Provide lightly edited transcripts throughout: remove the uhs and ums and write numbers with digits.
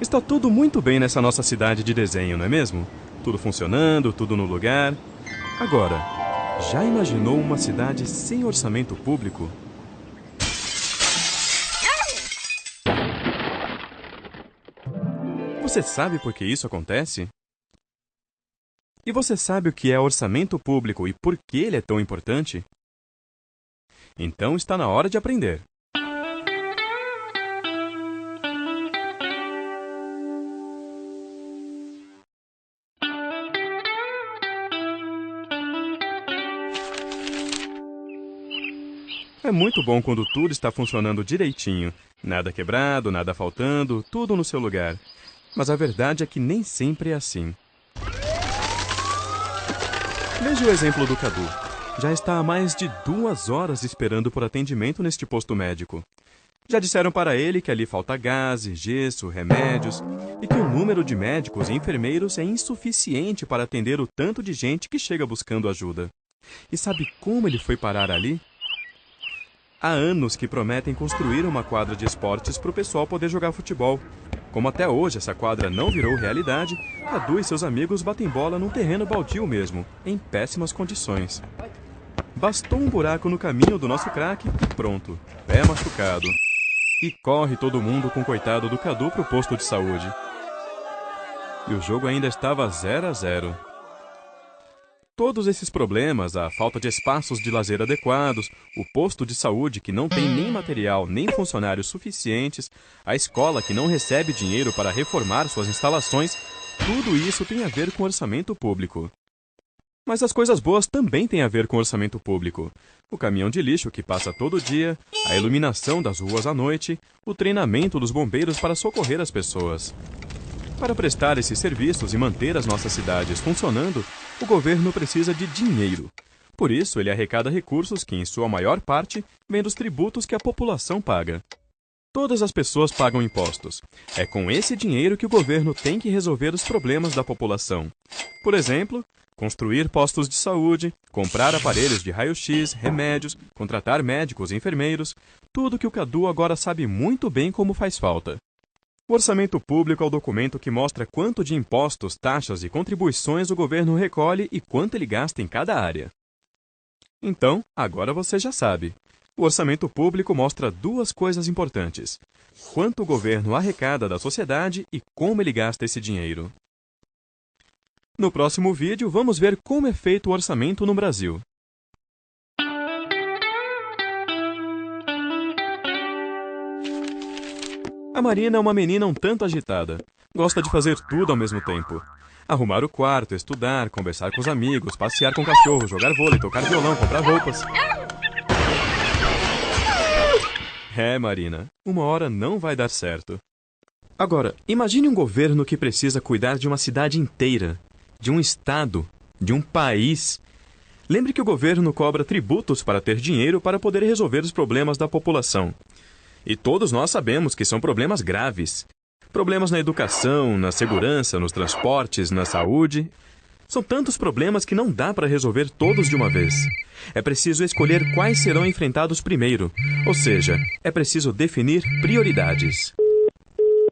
Está tudo muito bem nessa nossa cidade de desenho, não é mesmo? Tudo funcionando, tudo no lugar. Agora, já imaginou uma cidade sem orçamento público? Você sabe por que isso acontece? E você sabe o que é orçamento público e por que ele é tão importante? Então está na hora de aprender. É muito bom quando tudo está funcionando direitinho. Nada quebrado, nada faltando, tudo no seu lugar. Mas a verdade é que nem sempre é assim. Veja o exemplo do Cadu. Já está há mais de 2 horas esperando por atendimento neste posto médico. Já disseram para ele que ali falta gases, gesso, remédios e que o número de médicos e enfermeiros é insuficiente para atender o tanto de gente que chega buscando ajuda. E sabe como ele foi parar ali? Há anos que prometem construir uma quadra de esportes para o pessoal poder jogar futebol. Como até hoje essa quadra não virou realidade, Cadu e seus amigos batem bola num terreno baldio mesmo, em péssimas condições. Bastou um buraco no caminho do nosso craque e pronto, pé machucado. E corre todo mundo com o coitado do Cadu pro posto de saúde. E o jogo ainda estava 0-0. Todos esses problemas, a falta de espaços de lazer adequados, o posto de saúde que não tem nem material nem funcionários suficientes, a escola que não recebe dinheiro para reformar suas instalações, tudo isso tem a ver com orçamento público. Mas as coisas boas também têm a ver com orçamento público. O caminhão de lixo que passa todo dia, a iluminação das ruas à noite, o treinamento dos bombeiros para socorrer as pessoas. Para prestar esses serviços e manter as nossas cidades funcionando, o governo precisa de dinheiro. Por isso, ele arrecada recursos que, em sua maior parte, vêm dos tributos que a população paga. Todas as pessoas pagam impostos. É com esse dinheiro que o governo tem que resolver os problemas da população. Por exemplo, construir postos de saúde, comprar aparelhos de raio-x, remédios, contratar médicos e enfermeiros, tudo que o Cadu agora sabe muito bem como faz falta. O orçamento público é o documento que mostra quanto de impostos, taxas e contribuições o governo recolhe e quanto ele gasta em cada área. Então, agora você já sabe. O orçamento público mostra 2 coisas importantes: quanto o governo arrecada da sociedade e como ele gasta esse dinheiro. No próximo vídeo, vamos ver como é feito o orçamento no Brasil. A Marina é uma menina um tanto agitada. Gosta de fazer tudo ao mesmo tempo. Arrumar o quarto, estudar, conversar com os amigos, passear com o cachorro, jogar vôlei, tocar violão, comprar roupas. É, Marina, uma hora não vai dar certo. Agora, imagine um governo que precisa cuidar de uma cidade inteira, de um estado, de um país. Lembre que o governo cobra tributos para ter dinheiro para poder resolver os problemas da população. E todos nós sabemos que são problemas graves. Problemas na educação, na segurança, nos transportes, na saúde. São tantos problemas que não dá para resolver todos de uma vez. É preciso escolher quais serão enfrentados primeiro. Ou seja, é preciso definir prioridades.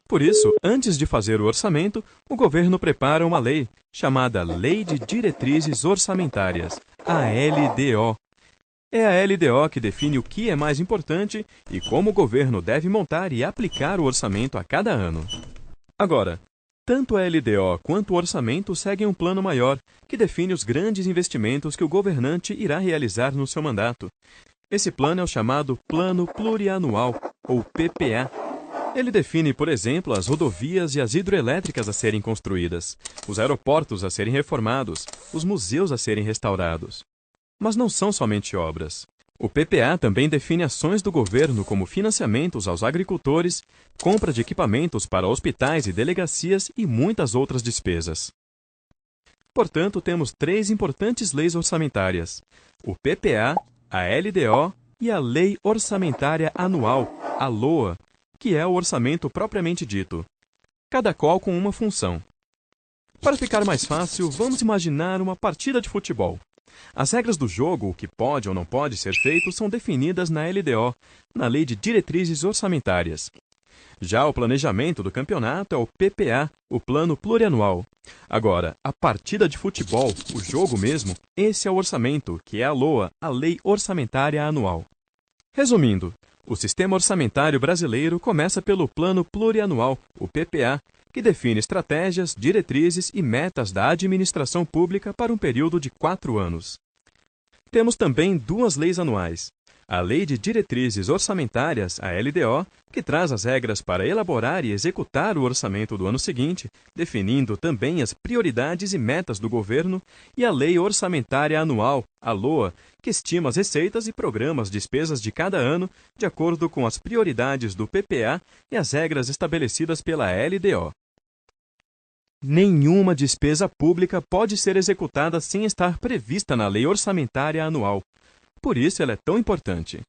Por isso, antes de fazer o orçamento, o governo prepara uma lei, chamada Lei de Diretrizes Orçamentárias, a LDO. É a LDO que define o que é mais importante e como o governo deve montar e aplicar o orçamento a cada ano. Agora, tanto a LDO quanto o orçamento seguem um plano maior, que define os grandes investimentos que o governante irá realizar no seu mandato. Esse plano é o chamado Plano Plurianual, ou PPA. Ele define, por exemplo, as rodovias e as hidroelétricas a serem construídas, os aeroportos a serem reformados, os museus a serem restaurados. Mas não são somente obras. O PPA também define ações do governo como financiamentos aos agricultores, compra de equipamentos para hospitais e delegacias e muitas outras despesas. Portanto, temos 3 importantes leis orçamentárias: o PPA, a LDO e a Lei Orçamentária Anual, a LOA, que é o orçamento propriamente dito, cada qual com uma função. Para ficar mais fácil, vamos imaginar uma partida de futebol. As regras do jogo, o que pode ou não pode ser feito, são definidas na LDO, na Lei de Diretrizes Orçamentárias. Já o planejamento do campeonato é o PPA, o Plano Plurianual. Agora, a partida de futebol, o jogo mesmo, esse é o orçamento, que é a LOA, a Lei Orçamentária Anual. Resumindo, o sistema orçamentário brasileiro começa pelo Plano Plurianual, o PPA, que define estratégias, diretrizes e metas da administração pública para um período de 4 anos. Temos também 2 leis anuais. A Lei de Diretrizes Orçamentárias, a LDO, que traz as regras para elaborar e executar o orçamento do ano seguinte, definindo também as prioridades e metas do governo, e a Lei Orçamentária Anual, a LOA, que estima as receitas e programa as despesas de cada ano de acordo com as prioridades do PPA e as regras estabelecidas pela LDO. Nenhuma despesa pública pode ser executada sem estar prevista na Lei Orçamentária Anual. Por isso ela é tão importante.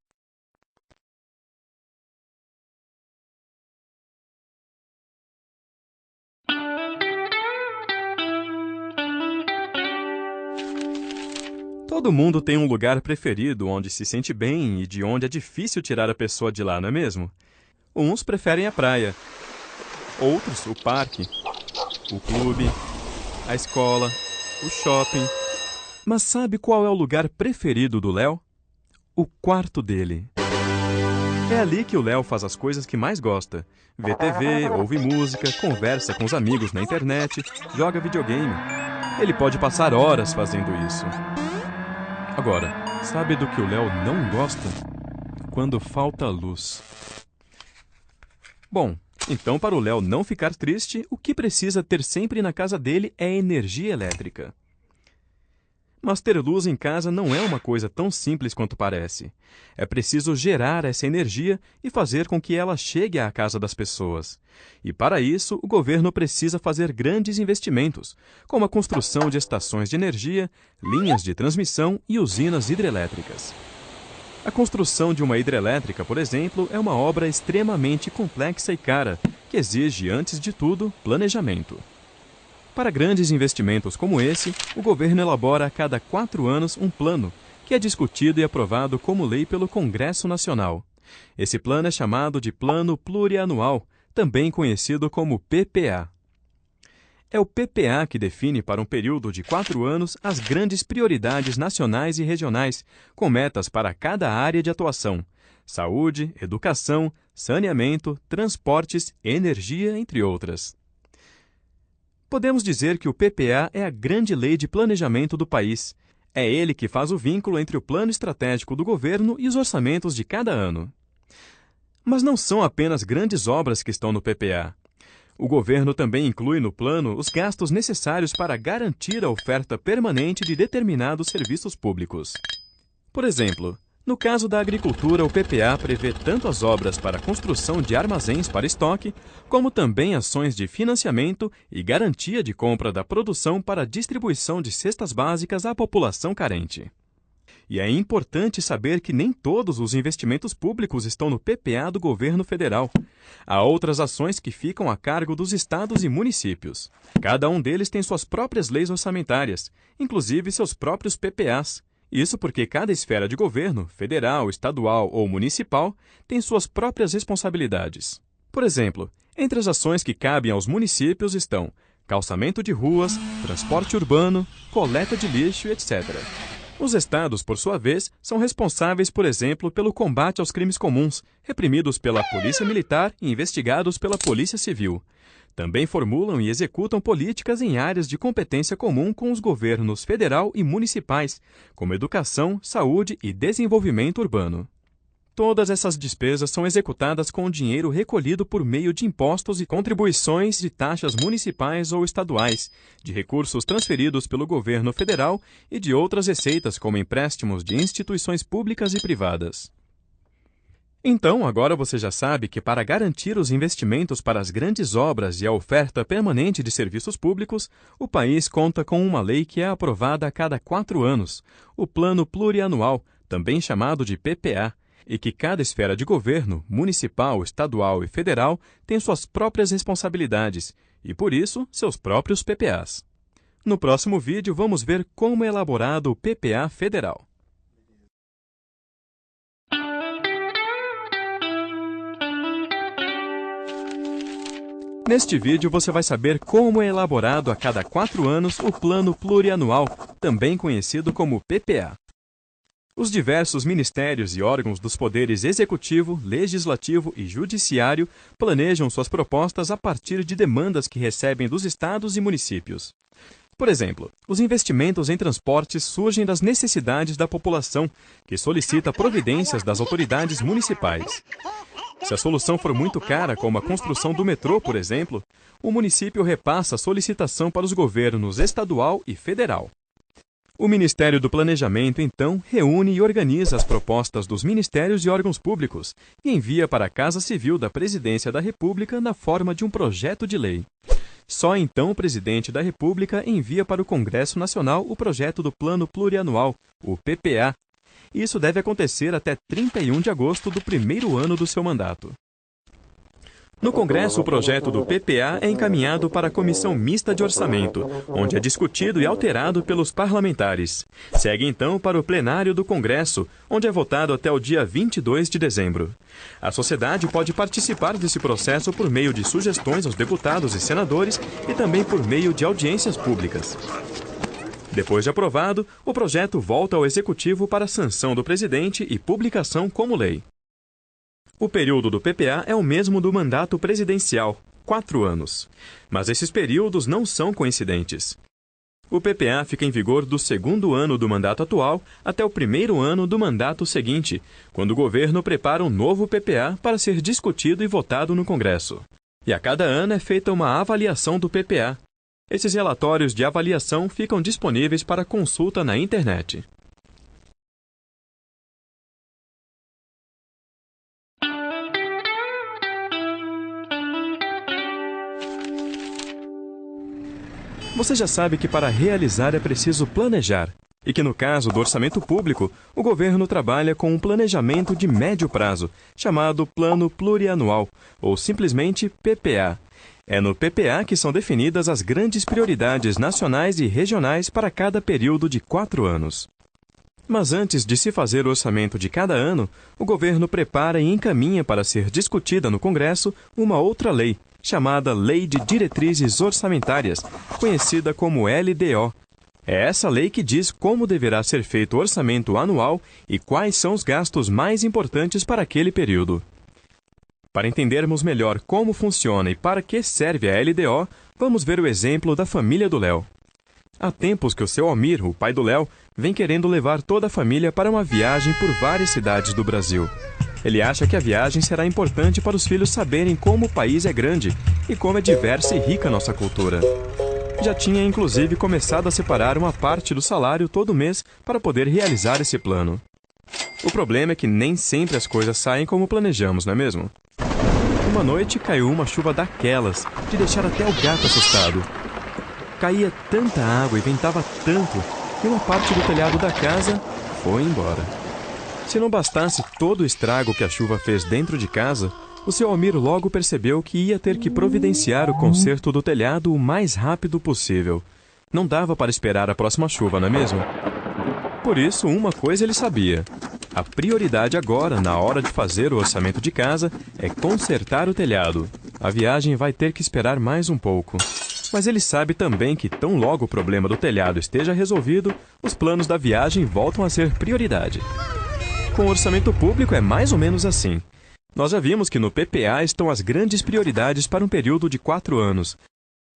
Todo mundo tem um lugar preferido onde se sente bem e de onde é difícil tirar a pessoa de lá, não é mesmo? Uns preferem a praia, outros o parque, o clube, a escola, o shopping. Mas sabe qual é o lugar preferido do Léo? O quarto dele. É ali que o Léo faz as coisas que mais gosta. Vê TV, ouve música, conversa com os amigos na internet, joga videogame. Ele pode passar horas fazendo isso. Agora, sabe do que o Léo não gosta? Quando falta luz. Bom, então para o Léo não ficar triste, o que precisa ter sempre na casa dele é energia elétrica. Mas ter luz em casa não é uma coisa tão simples quanto parece. É preciso gerar essa energia e fazer com que ela chegue à casa das pessoas. E para isso, o governo precisa fazer grandes investimentos, como a construção de estações de energia, linhas de transmissão e usinas hidrelétricas. A construção de uma hidrelétrica, por exemplo, é uma obra extremamente complexa e cara, que exige, antes de tudo, planejamento. Para grandes investimentos como esse, o governo elabora a cada 4 anos um plano, que é discutido e aprovado como lei pelo Congresso Nacional. Esse plano é chamado de Plano Plurianual, também conhecido como PPA. É o PPA que define para um período de 4 anos as grandes prioridades nacionais e regionais, com metas para cada área de atuação: saúde, educação, saneamento, transportes, energia, entre outras. Podemos dizer que o PPA é a grande lei de planejamento do país. É ele que faz o vínculo entre o plano estratégico do governo e os orçamentos de cada ano. Mas não são apenas grandes obras que estão no PPA. O governo também inclui no plano os gastos necessários para garantir a oferta permanente de determinados serviços públicos. Por exemplo, no caso da agricultura, o PPA prevê tanto as obras para a construção de armazéns para estoque, como também ações de financiamento e garantia de compra da produção para a distribuição de cestas básicas à população carente. E é importante saber que nem todos os investimentos públicos estão no PPA do governo federal. Há outras ações que ficam a cargo dos estados e municípios. Cada um deles tem suas próprias leis orçamentárias, inclusive seus próprios PPAs. Isso porque cada esfera de governo, federal, estadual ou municipal, tem suas próprias responsabilidades. Por exemplo, entre as ações que cabem aos municípios estão calçamento de ruas, transporte urbano, coleta de lixo, etc. Os estados, por sua vez, são responsáveis, por exemplo, pelo combate aos crimes comuns, reprimidos pela Polícia Militar e investigados pela Polícia Civil. Também formulam e executam políticas em áreas de competência comum com os governos federal e municipais, como educação, saúde e desenvolvimento urbano. Todas essas despesas são executadas com dinheiro recolhido por meio de impostos e contribuições de taxas municipais ou estaduais, de recursos transferidos pelo governo federal e de outras receitas como empréstimos de instituições públicas e privadas. Então, agora você já sabe que para garantir os investimentos para as grandes obras e a oferta permanente de serviços públicos, o país conta com uma lei que é aprovada a cada 4 anos, o Plano Plurianual, também chamado de PPA, e que cada esfera de governo, municipal, estadual e federal, tem suas próprias responsabilidades e, por isso, seus próprios PPAs. No próximo vídeo, vamos ver como é elaborado o PPA federal. Neste vídeo você vai saber como é elaborado a cada 4 anos o Plano Plurianual, também conhecido como PPA. Os diversos ministérios e órgãos dos poderes executivo, legislativo e judiciário planejam suas propostas a partir de demandas que recebem dos estados e municípios. Por exemplo, os investimentos em transportes surgem das necessidades da população, que solicita providências das autoridades municipais. Se a solução for muito cara, como a construção do metrô, por exemplo, o município repassa a solicitação para os governos estadual e federal. O Ministério do Planejamento, então, reúne e organiza as propostas dos ministérios e órgãos públicos e envia para a Casa Civil da Presidência da República na forma de um projeto de lei. Só então o Presidente da República envia para o Congresso Nacional o projeto do Plano Plurianual, o PPA. Isso deve acontecer até 31 de agosto do primeiro ano do seu mandato. No Congresso, o projeto do PPA é encaminhado para a Comissão Mista de Orçamento, onde é discutido e alterado pelos parlamentares. Segue então para o plenário do Congresso, onde é votado até o dia 22 de dezembro. A sociedade pode participar desse processo por meio de sugestões aos deputados e senadores e também por meio de audiências públicas. Depois de aprovado, o projeto volta ao Executivo para sanção do presidente e publicação como lei. O período do PPA é o mesmo do mandato presidencial, 4 anos. Mas esses períodos não são coincidentes. O PPA fica em vigor do segundo ano do mandato atual até o primeiro ano do mandato seguinte, quando o governo prepara um novo PPA para ser discutido e votado no Congresso. E a cada ano é feita uma avaliação do PPA. Esses relatórios de avaliação ficam disponíveis para consulta na internet. Você já sabe que para realizar é preciso planejar, e que no caso do orçamento público, o governo trabalha com um planejamento de médio prazo, chamado Plano Plurianual, ou simplesmente PPA. É no PPA que são definidas as grandes prioridades nacionais e regionais para cada período de 4 anos. Mas antes de se fazer o orçamento de cada ano, o governo prepara e encaminha para ser discutida no Congresso uma outra lei, chamada Lei de Diretrizes Orçamentárias, conhecida como LDO. É essa lei que diz como deverá ser feito o orçamento anual e quais são os gastos mais importantes para aquele período. Para entendermos melhor como funciona e para que serve a LDO, vamos ver o exemplo da família do Léo. Há tempos que o seu Almir, o pai do Léo, vem querendo levar toda a família para uma viagem por várias cidades do Brasil. Ele acha que a viagem será importante para os filhos saberem como o país é grande e como é diversa e rica nossa cultura. Já tinha inclusive começado a separar uma parte do salário todo mês para poder realizar esse plano. O problema é que nem sempre as coisas saem como planejamos, não é mesmo? Uma noite caiu uma chuva daquelas, de deixar até o gato assustado. Caía tanta água e ventava tanto que uma parte do telhado da casa foi embora. Se não bastasse todo o estrago que a chuva fez dentro de casa, o seu Almir logo percebeu que ia ter que providenciar o conserto do telhado o mais rápido possível. Não dava para esperar a próxima chuva, não é mesmo? Por isso, uma coisa ele sabia. A prioridade agora, na hora de fazer o orçamento de casa, é consertar o telhado. A viagem vai ter que esperar mais um pouco. Mas ele sabe também que tão logo o problema do telhado esteja resolvido, os planos da viagem voltam a ser prioridade. Com o orçamento público é mais ou menos assim. Nós já vimos que no PPA estão as grandes prioridades para um período de 4 anos.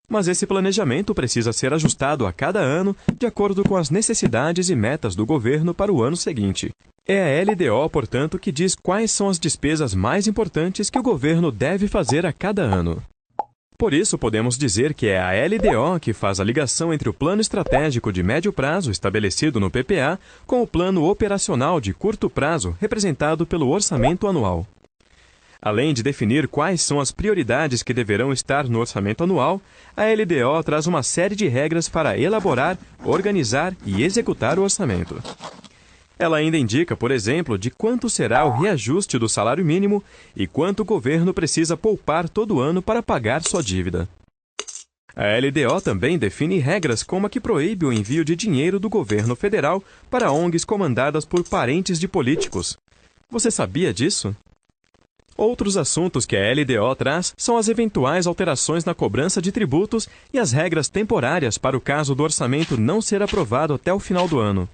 Mas esse planejamento precisa ser ajustado a cada ano de acordo com as necessidades e metas do governo para o ano seguinte. É a LDO, portanto, que diz quais são as despesas mais importantes que o governo deve fazer a cada ano. Por isso, podemos dizer que é a LDO que faz a ligação entre o plano estratégico de médio prazo, estabelecido no PPA, com o plano operacional de curto prazo, representado pelo orçamento anual. Além de definir quais são as prioridades que deverão estar no orçamento anual, a LDO traz uma série de regras para elaborar, organizar e executar o orçamento. Ela ainda indica, por exemplo, de quanto será o reajuste do salário mínimo e quanto o governo precisa poupar todo ano para pagar sua dívida. A LDO também define regras como a que proíbe o envio de dinheiro do governo federal para ONGs comandadas por parentes de políticos. Você sabia disso? Outros assuntos que a LDO traz são as eventuais alterações na cobrança de tributos e as regras temporárias para o caso do orçamento não ser aprovado até o final do ano.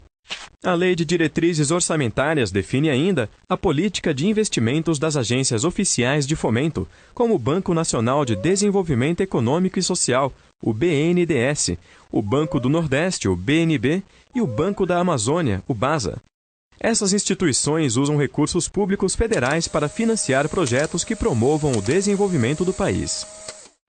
A Lei de Diretrizes Orçamentárias define ainda a política de investimentos das agências oficiais de fomento, como o Banco Nacional de Desenvolvimento Econômico e Social, o BNDES, o Banco do Nordeste, o BNB, e o Banco da Amazônia, o BASA. Essas instituições usam recursos públicos federais para financiar projetos que promovam o desenvolvimento do país.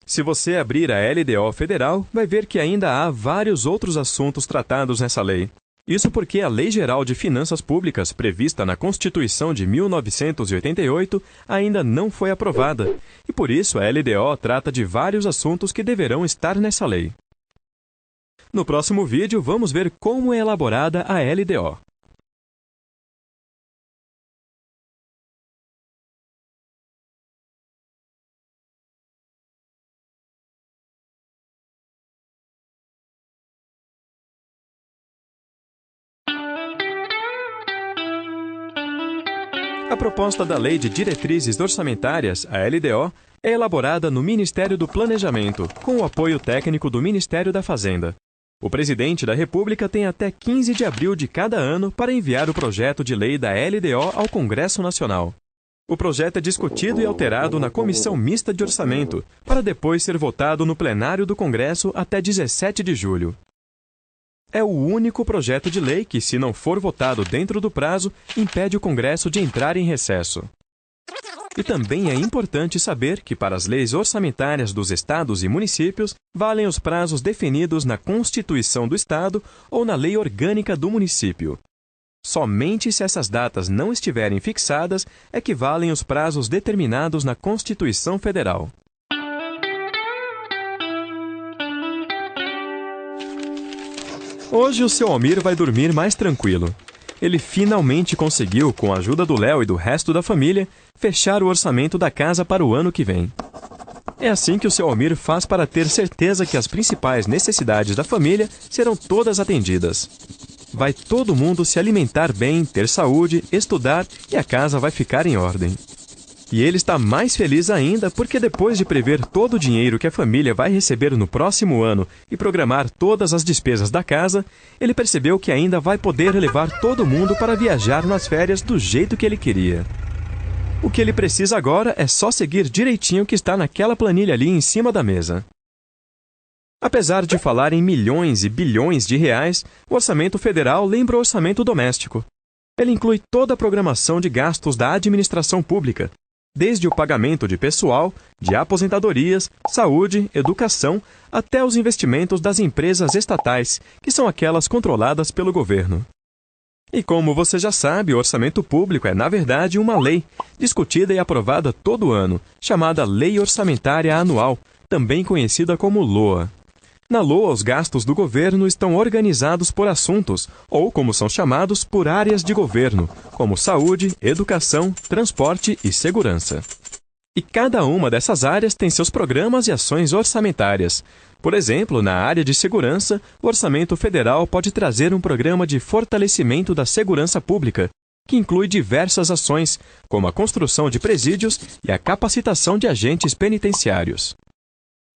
Se você abrir a LDO federal, vai ver que ainda há vários outros assuntos tratados nessa lei. Isso porque a Lei Geral de Finanças Públicas, prevista na Constituição de 1988, ainda não foi aprovada, e por isso a LDO trata de vários assuntos que deverão estar nessa lei. No próximo vídeo, vamos ver como é elaborada a LDO. A proposta da Lei de Diretrizes Orçamentárias, a LDO, é elaborada no Ministério do Planejamento, com o apoio técnico do Ministério da Fazenda. O Presidente da República tem até 15 de abril de cada ano para enviar o projeto de lei da LDO ao Congresso Nacional. O projeto é discutido e alterado na Comissão Mista de Orçamento, para depois ser votado no plenário do Congresso até 17 de julho. É o único projeto de lei que, se não for votado dentro do prazo, impede o Congresso de entrar em recesso. E também é importante saber que, para as leis orçamentárias dos estados e municípios, valem os prazos definidos na Constituição do Estado ou na Lei Orgânica do Município. Somente se essas datas não estiverem fixadas é que valem os prazos determinados na Constituição Federal. Hoje o seu Almir vai dormir mais tranquilo. Ele finalmente conseguiu, com a ajuda do Léo e do resto da família, fechar o orçamento da casa para o ano que vem. É assim que o seu Almir faz para ter certeza que as principais necessidades da família serão todas atendidas. Vai todo mundo se alimentar bem, ter saúde, estudar e a casa vai ficar em ordem. E ele está mais feliz ainda porque depois de prever todo o dinheiro que a família vai receber no próximo ano e programar todas as despesas da casa, ele percebeu que ainda vai poder levar todo mundo para viajar nas férias do jeito que ele queria. O que ele precisa agora é só seguir direitinho o que está naquela planilha ali em cima da mesa. Apesar de falar em milhões e bilhões de reais, o orçamento federal lembra o orçamento doméstico. Ele inclui toda a programação de gastos da administração pública, desde o pagamento de pessoal, de aposentadorias, saúde, educação, até os investimentos das empresas estatais, que são aquelas controladas pelo governo. E como você já sabe, o orçamento público é, na verdade, uma lei, discutida e aprovada todo ano, chamada Lei Orçamentária Anual, também conhecida como LOA. Na LOA, os gastos do governo estão organizados por assuntos, ou, como são chamados, por áreas de governo, como saúde, educação, transporte e segurança. E cada uma dessas áreas tem seus programas e ações orçamentárias. Por exemplo, na área de segurança, o orçamento federal pode trazer um programa de fortalecimento da segurança pública, que inclui diversas ações, como a construção de presídios e a capacitação de agentes penitenciários.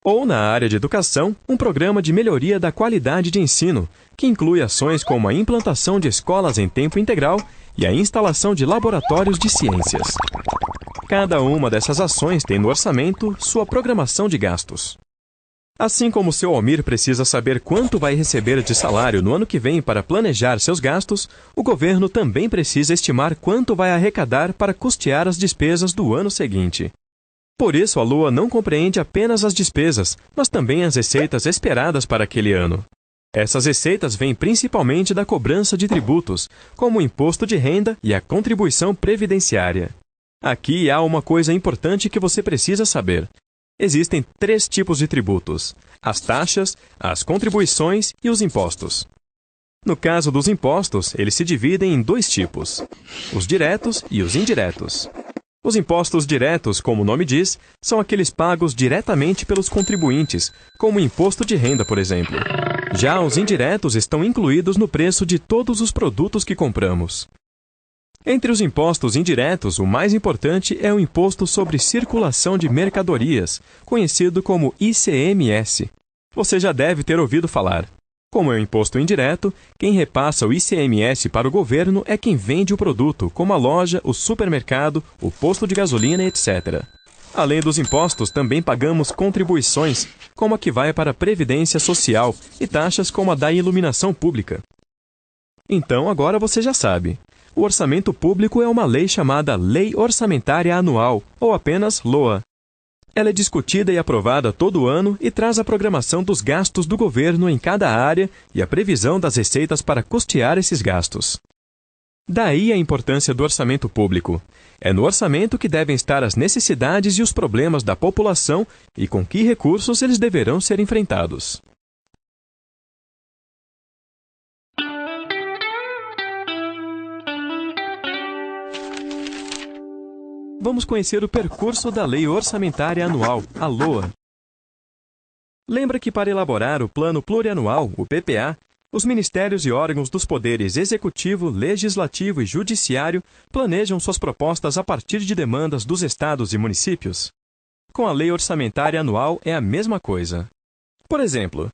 Ou, na área de educação, um programa de melhoria da qualidade de ensino, que inclui ações como a implantação de escolas em tempo integral e a instalação de laboratórios de ciências. Cada uma dessas ações tem no orçamento sua programação de gastos. Assim como o seu Almir precisa saber quanto vai receber de salário no ano que vem para planejar seus gastos, o governo também precisa estimar quanto vai arrecadar para custear as despesas do ano seguinte. Por isso, a LOA não compreende apenas as despesas, mas também as receitas esperadas para aquele ano. Essas receitas vêm principalmente da cobrança de tributos, como o imposto de renda e a contribuição previdenciária. Aqui há uma coisa importante que você precisa saber. Existem 3 tipos de tributos: as taxas, as contribuições e os impostos. No caso dos impostos, eles se dividem em 2 tipos: os diretos e os indiretos. Os impostos diretos, como o nome diz, são aqueles pagos diretamente pelos contribuintes, como o imposto de renda, por exemplo. Já os indiretos estão incluídos no preço de todos os produtos que compramos. Entre os impostos indiretos, o mais importante é o Imposto sobre Circulação de Mercadorias, conhecido como ICMS. Você já deve ter ouvido falar. Como é um imposto indireto, quem repassa o ICMS para o governo é quem vende o produto, como a loja, o supermercado, o posto de gasolina, etc. Além dos impostos, também pagamos contribuições, como a que vai para a Previdência Social, e taxas como a da iluminação pública. Então, agora você já sabe. O orçamento público é uma lei chamada Lei Orçamentária Anual, ou apenas LOA. Ela é discutida e aprovada todo ano e traz a programação dos gastos do governo em cada área e a previsão das receitas para custear esses gastos. Daí a importância do orçamento público. É no orçamento que devem estar as necessidades e os problemas da população e com que recursos eles deverão ser enfrentados. Vamos conhecer o percurso da Lei Orçamentária Anual, a LOA. Lembra que para elaborar o Plano Plurianual, o PPA, os ministérios e órgãos dos poderes Executivo, Legislativo e Judiciário planejam suas propostas a partir de demandas dos estados e municípios? Com a Lei Orçamentária Anual é a mesma coisa. Por exemplo,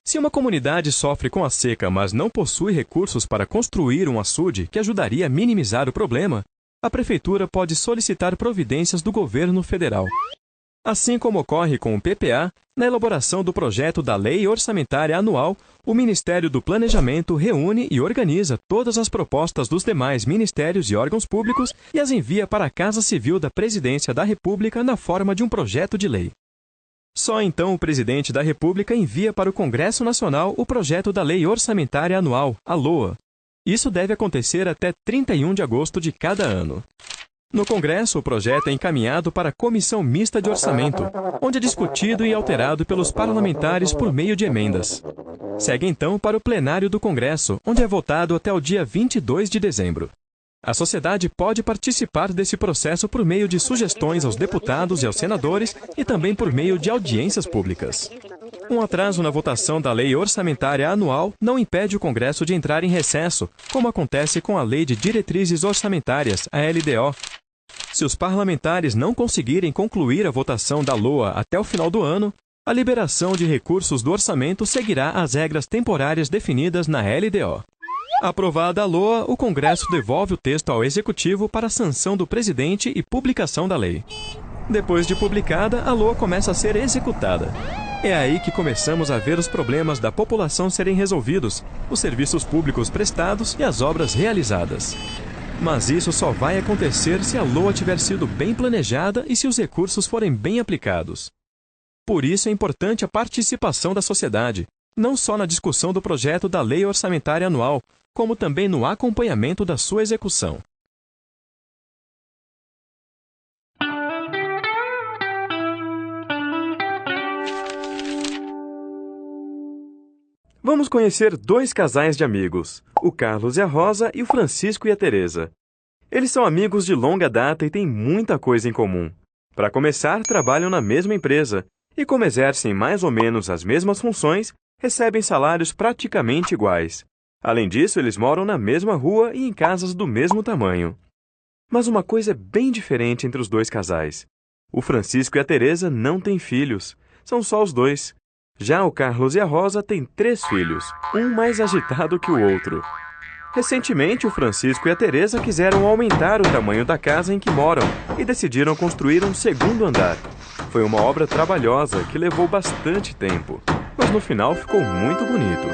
se uma comunidade sofre com a seca, mas não possui recursos para construir um açude que ajudaria a minimizar o problema, a Prefeitura pode solicitar providências do governo federal. Assim como ocorre com o PPA, na elaboração do projeto da Lei Orçamentária Anual, o Ministério do Planejamento reúne e organiza todas as propostas dos demais ministérios e órgãos públicos e as envia para a Casa Civil da Presidência da República na forma de um projeto de lei. Só então o Presidente da República envia para o Congresso Nacional o projeto da Lei Orçamentária Anual, a LOA. Isso deve acontecer até 31 de agosto de cada ano. No Congresso, o projeto é encaminhado para a Comissão Mista de Orçamento, onde é discutido e alterado pelos parlamentares por meio de emendas. Segue então para o plenário do Congresso, onde é votado até o dia 22 de dezembro. A sociedade pode participar desse processo por meio de sugestões aos deputados e aos senadores e também por meio de audiências públicas. Um atraso na votação da Lei Orçamentária Anual não impede o Congresso de entrar em recesso, como acontece com a Lei de Diretrizes Orçamentárias, a LDO. Se os parlamentares não conseguirem concluir a votação da LOA até o final do ano, a liberação de recursos do orçamento seguirá as regras temporárias definidas na LDO. Aprovada a LOA, o Congresso devolve o texto ao Executivo para sanção do presidente e publicação da lei. Depois de publicada, a LOA começa a ser executada. É aí que começamos a ver os problemas da população serem resolvidos, os serviços públicos prestados e as obras realizadas. Mas isso só vai acontecer se a LOA tiver sido bem planejada e se os recursos forem bem aplicados. Por isso é importante a participação da sociedade, não só na discussão do projeto da Lei Orçamentária Anual, como também no acompanhamento da sua execução. Vamos conhecer dois casais de amigos, o Carlos e a Rosa e o Francisco e a Teresa. Eles são amigos de longa data e têm muita coisa em comum. Para começar, trabalham na mesma empresa e, como exercem mais ou menos as mesmas funções, recebem salários praticamente iguais. Além disso, eles moram na mesma rua e em casas do mesmo tamanho. Mas uma coisa é bem diferente entre os dois casais. O Francisco e a Teresa não têm filhos, são só os dois. Já o Carlos e a Rosa têm 3 filhos, um mais agitado que o outro. Recentemente, o Francisco e a Teresa quiseram aumentar o tamanho da casa em que moram e decidiram construir um segundo andar. Foi uma obra trabalhosa que levou bastante tempo, mas no final ficou muito bonito.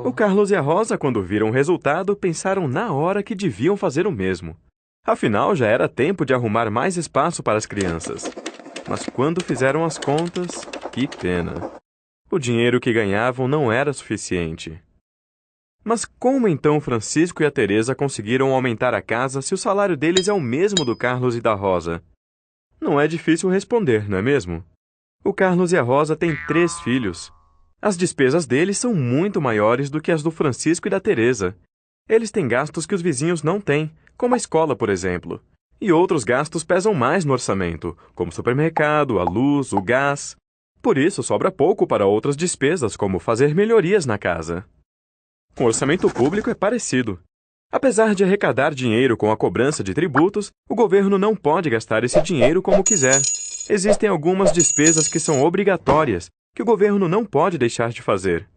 O Carlos e a Rosa, quando viram o resultado, pensaram na hora que deviam fazer o mesmo. Afinal, já era tempo de arrumar mais espaço para as crianças. Mas quando fizeram as contas, que pena! O dinheiro que ganhavam não era suficiente. Mas como então Francisco e a Teresa conseguiram aumentar a casa se o salário deles é o mesmo do Carlos e da Rosa? Não é difícil responder, não é mesmo? O Carlos e a Rosa têm 3 filhos. As despesas deles são muito maiores do que as do Francisco e da Teresa. Eles têm gastos que os vizinhos não têm, como a escola, por exemplo. E outros gastos pesam mais no orçamento, como o supermercado, a luz, o gás. Por isso, sobra pouco para outras despesas, como fazer melhorias na casa. Com o orçamento público é parecido. Apesar de arrecadar dinheiro com a cobrança de tributos, o governo não pode gastar esse dinheiro como quiser. Existem algumas despesas que são obrigatórias, que o governo não pode deixar de fazer.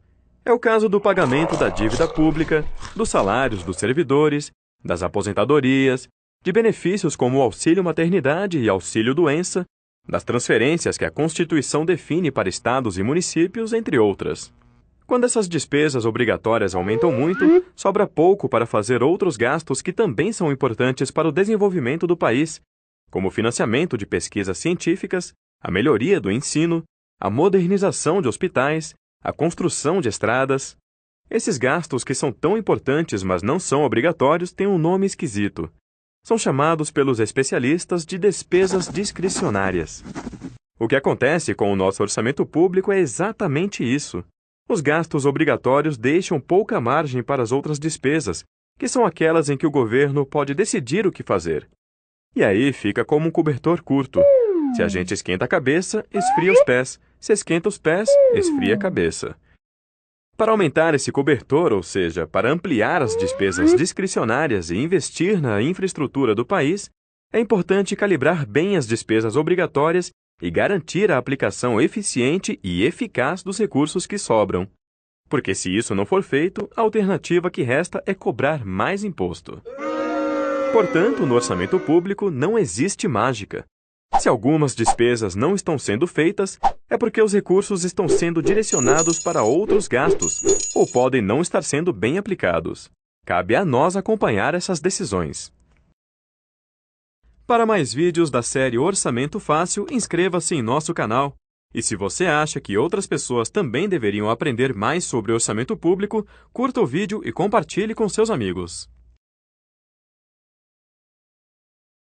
É o caso do pagamento da dívida pública, dos salários dos servidores, das aposentadorias, de benefícios como o auxílio-maternidade e auxílio-doença, das transferências que a Constituição define para estados e municípios, entre outras. Quando essas despesas obrigatórias aumentam muito, sobra pouco para fazer outros gastos que também são importantes para o desenvolvimento do país, como o financiamento de pesquisas científicas, a melhoria do ensino, a modernização de hospitais, a construção de estradas. Esses gastos que são tão importantes, mas não são obrigatórios, têm um nome esquisito. São chamados pelos especialistas de despesas discricionárias. O que acontece com o nosso orçamento público é exatamente isso. Os gastos obrigatórios deixam pouca margem para as outras despesas, que são aquelas em que o governo pode decidir o que fazer. E aí fica como um cobertor curto. Se a gente esquenta a cabeça, esfria os pés. Se esquenta os pés, esfria a cabeça. Para aumentar esse cobertor, ou seja, para ampliar as despesas discricionárias e investir na infraestrutura do país, é importante calibrar bem as despesas obrigatórias e garantir a aplicação eficiente e eficaz dos recursos que sobram. Porque se isso não for feito, a alternativa que resta é cobrar mais imposto. Portanto, no orçamento público não existe mágica. Se algumas despesas não estão sendo feitas, é porque os recursos estão sendo direcionados para outros gastos ou podem não estar sendo bem aplicados. Cabe a nós acompanhar essas decisões. Para mais vídeos da série Orçamento Fácil, inscreva-se em nosso canal. E se você acha que outras pessoas também deveriam aprender mais sobre orçamento público, curta o vídeo e compartilhe com seus amigos.